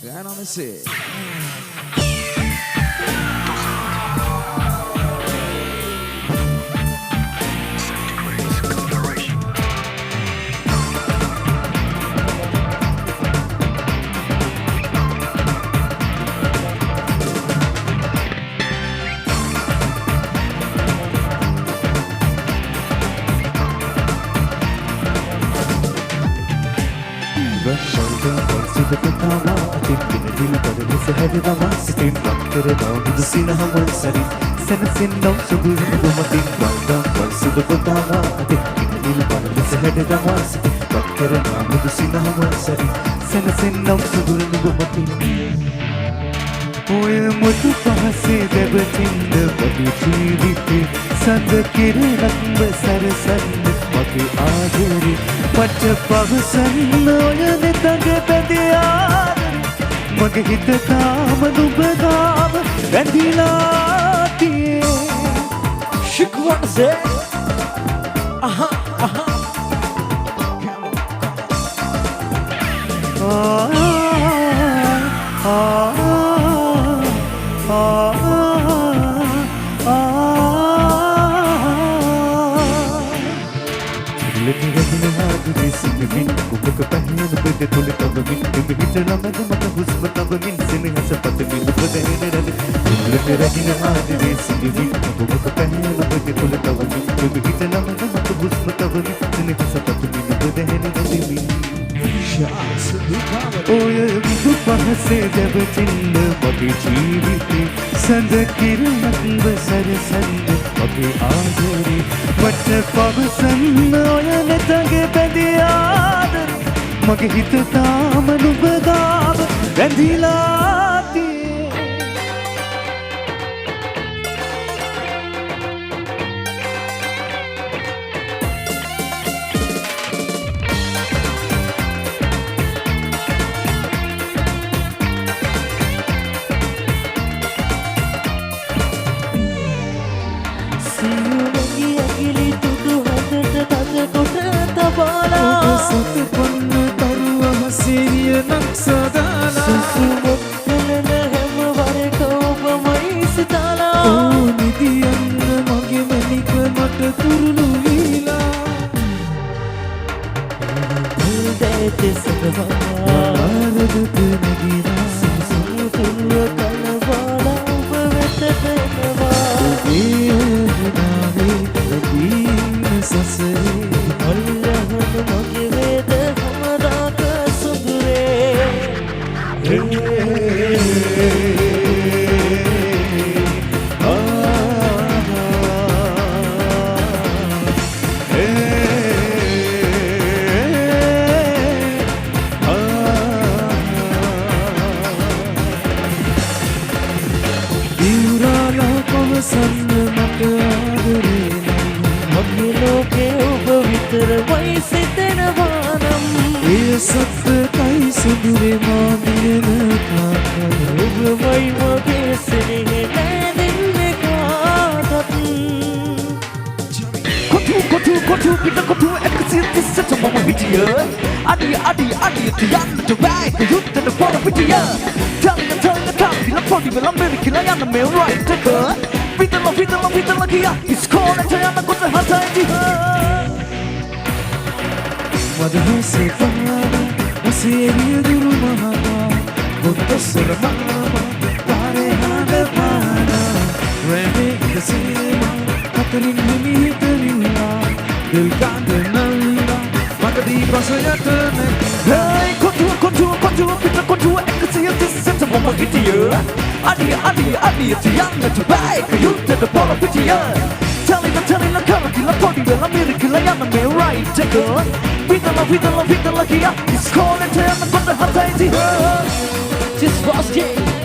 Gana Messi. මුතු පහසේ දෙබතින්ද වගේ ජීවිතේ සඳ කිරණක්ම සරසන්න මගේ ආදරේ පච්ච පවසන්න ඔය නෙතඟ බැඳේ ආදරේ මගේ හිත තාම නුඹ ගාව බැඳිලා තියේ Shikwaze. Aha, aha. පහසේ දෙබතින්ද මගේ ජීවිතේ සඳ කිරණක්ම සරසන්න මගේ ආදරේ මට පවසන්න ඔය නෙතඟ බැඳේ ආදරේ මගේ හිත තාම නුඹ ගාව බැඳිලා තියේ Just was